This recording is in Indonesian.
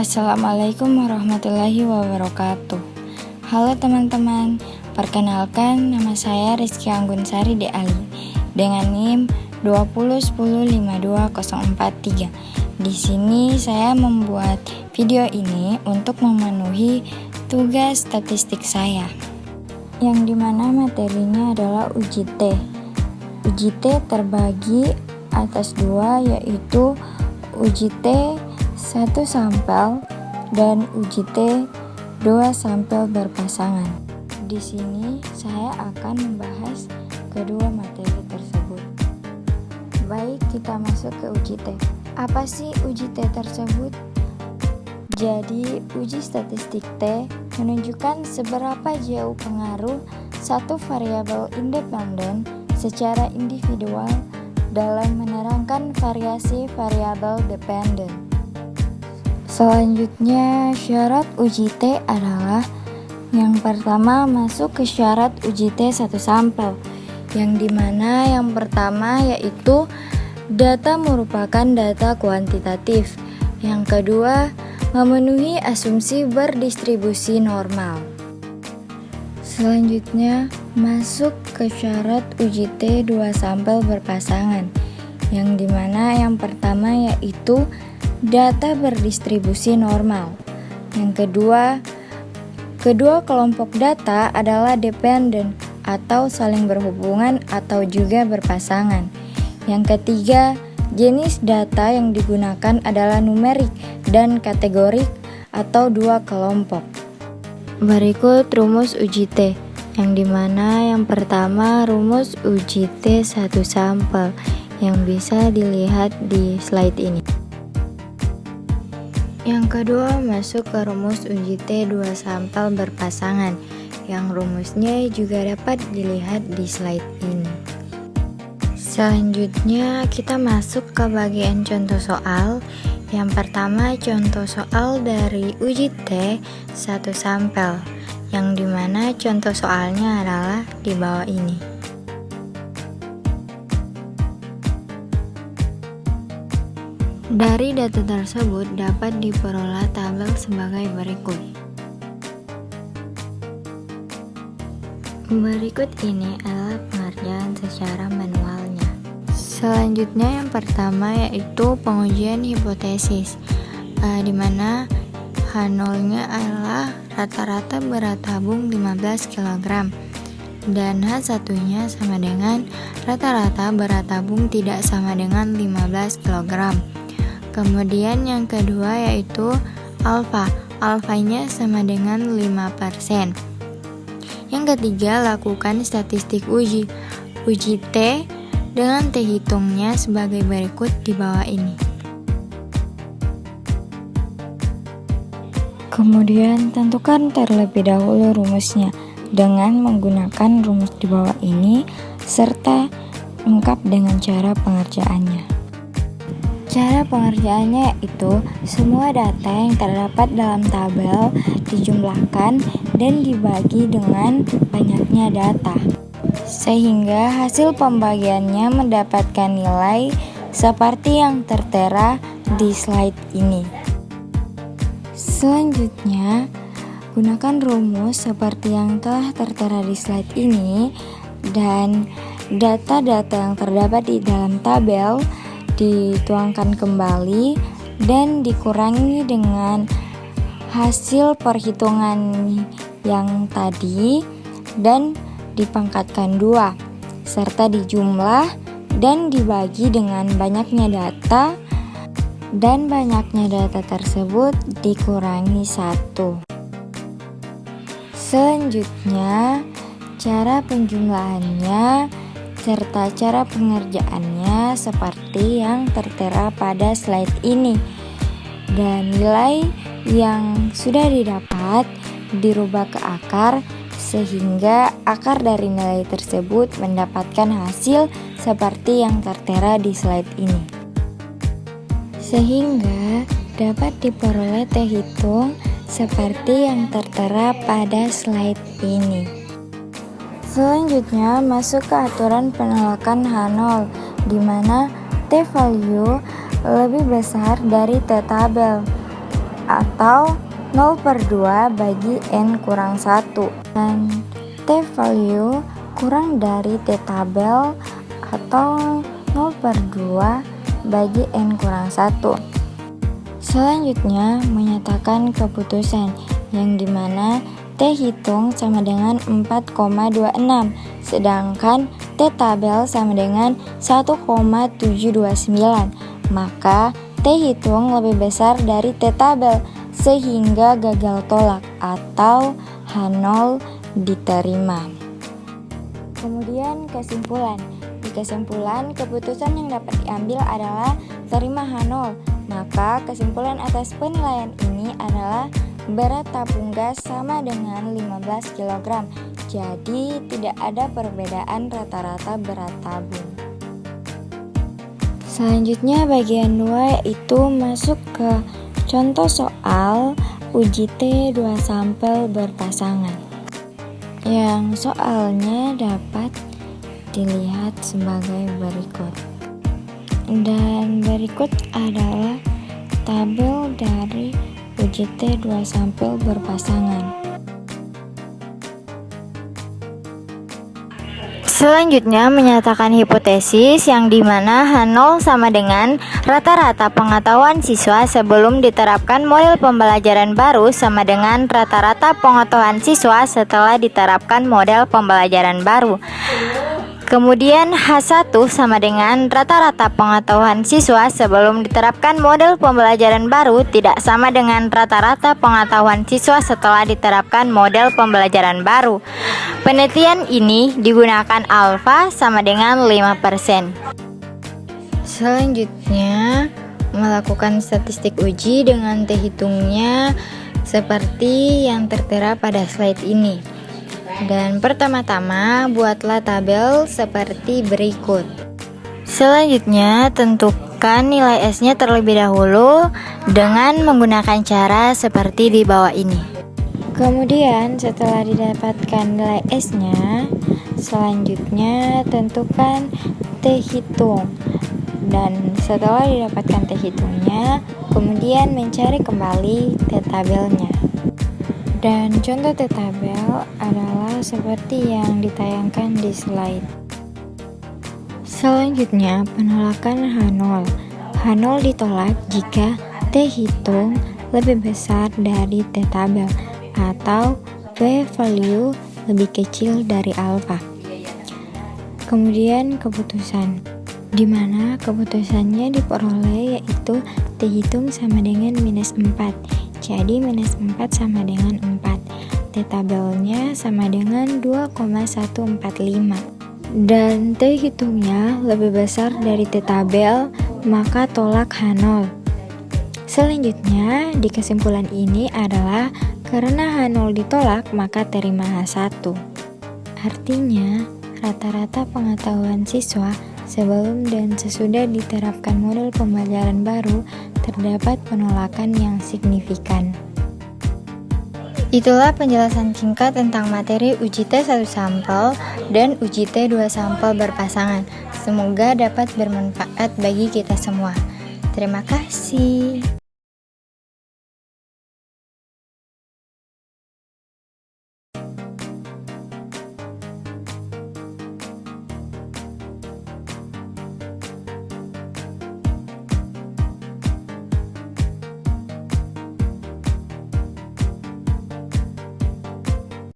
Assalamualaikum warahmatullahi wabarakatuh. Halo teman-teman, perkenalkan nama saya Rizky Anggun Sari De Ali dengan NIM 201052043. Di sini saya membuat video ini untuk memenuhi tugas statistik saya, yang dimana materinya adalah uji T. Uji T terbagi atas dua, yaitu uji T 1 sampel dan uji T 2 sampel berpasangan. Di sini saya akan membahas kedua materi tersebut. Baik, kita masuk ke uji T. Apa sih uji T tersebut? Jadi, uji statistik T menunjukkan seberapa jauh pengaruh satu variabel independen secara individual dalam menerangkan variasi variabel dependen. Selanjutnya, syarat uji T adalah yang pertama masuk ke syarat uji T 1 sampel, yang dimana yang pertama yaitu data merupakan data kuantitatif, yang kedua memenuhi asumsi berdistribusi normal. Selanjutnya, masuk ke syarat uji T 2 sampel berpasangan, yang dimana yang pertama yaitu data berdistribusi normal. Yang kedua kelompok data adalah dependen atau saling berhubungan atau juga berpasangan. Yang ketiga, jenis data yang digunakan adalah numerik dan kategorik atau dua kelompok. Berikut rumus uji T, yang dimana yang pertama rumus uji T 1 sampel yang bisa dilihat di slide ini. Yang kedua masuk ke rumus uji T 2 sampel berpasangan, yang rumusnya juga dapat dilihat di slide ini. Selanjutnya kita masuk ke bagian contoh soal. Yang pertama contoh soal dari uji T 1 sampel, yang dimana contoh soalnya adalah di bawah ini. Dari data tersebut dapat diperoleh tabel sebagai berikut. Berikut ini adalah pengerjaan secara manualnya. Selanjutnya yang pertama yaitu pengujian hipotesis, di mana H0-nya adalah rata-rata berat tabung 15 kg dan H1-nya sama dengan rata-rata berat tabung tidak sama dengan 15 kg. Kemudian yang kedua yaitu alfanya sama dengan 5%. Yang ketiga, lakukan statistik uji T dengan T hitungnya sebagai berikut di bawah ini. Kemudian tentukan terlebih dahulu rumusnya dengan menggunakan rumus di bawah ini serta lengkap dengan cara pengerjaannya. Cara pengerjaannya yaitu semua data yang terdapat dalam tabel dijumlahkan dan dibagi dengan banyaknya data, sehingga hasil pembagiannya mendapatkan nilai seperti yang tertera di slide ini. Selanjutnya, gunakan rumus seperti yang telah tertera di slide ini dan data-data yang terdapat di dalam tabel dituangkan kembali dan dikurangi dengan hasil perhitungan yang tadi dan dipangkatkan 2 serta dijumlah dan dibagi dengan banyaknya data, dan banyaknya data tersebut dikurangi 1. Selanjutnya, cara penjumlahannya serta cara pengerjaannya seperti yang tertera pada slide ini, dan nilai yang sudah didapat dirubah ke akar sehingga akar dari nilai tersebut mendapatkan hasil seperti yang tertera di slide ini, sehingga dapat diperoleh T hitung seperti yang tertera pada slide ini. Selanjutnya masuk ke aturan penolakan H0, di mana T value lebih besar dari T tabel. atau 0/2 bagi N kurang 1, dan T-value kurang dari T-tabel atau 0/2 bagi N kurang 1. Selanjutnya, menyatakan keputusan, yang dimana T hitung sama dengan 4,26, sedangkan T tabel sama dengan 1,729, maka T hitung lebih besar dari T tabel sehingga gagal tolak atau H0 diterima. Kemudian kesimpulan. Di kesimpulan, keputusan yang dapat diambil adalah terima H0, maka kesimpulan atas penilaian ini adalah berat tabung gas sama dengan 15 kg, jadi tidak ada perbedaan rata-rata berat tabung. Selanjutnya bagian 2 yaitu masuk ke contoh soal uji T 2 sampel berpasangan. Yang soalnya dapat dilihat sebagai berikut. Dan berikut adalah tabel dari uji T 2 sampel berpasangan. Selanjutnya menyatakan hipotesis, yang dimana H0 sama dengan rata-rata pengetahuan siswa sebelum diterapkan model pembelajaran baru sama dengan rata-rata pengetahuan siswa setelah diterapkan model pembelajaran baru. Kemudian H1 sama dengan rata-rata pengetahuan siswa sebelum diterapkan model pembelajaran baru tidak sama dengan rata-rata pengetahuan siswa setelah diterapkan model pembelajaran baru. Penelitian ini digunakan alfa sama dengan 5%. Selanjutnya, melakukan statistik uji dengan T hitungnya seperti yang tertera pada slide ini. Dan pertama-tama buatlah tabel seperti berikut. Selanjutnya tentukan nilai S-nya terlebih dahulu dengan menggunakan cara seperti di bawah ini. Kemudian setelah didapatkan nilai S-nya, selanjutnya tentukan T hitung. Dan setelah didapatkan T hitungnya, kemudian mencari kembali T tabelnya. Dan contoh T tabel adalah seperti yang ditayangkan di slide. Selanjutnya, penolakan H0. H0 ditolak jika T hitung lebih besar dari T tabel atau P-value lebih kecil dari alfa. Kemudian keputusan, di mana keputusannya diperoleh yaitu T hitung sama dengan -4. Jadi -4 sama dengan 4. T tabelnya sama dengan 2,145. Dan T hitungnya lebih besar dari T tabel, maka tolak H0. Selanjutnya, di kesimpulan ini adalah karena H0 ditolak, maka terima H1. Artinya, rata-rata pengetahuan siswa sebelum dan sesudah diterapkan model pembelajaran baru terdapat penolakan yang signifikan. Itulah penjelasan singkat tentang materi uji T 1 sampel dan uji T 2 sampel berpasangan. Semoga dapat bermanfaat bagi kita semua. Terima kasih.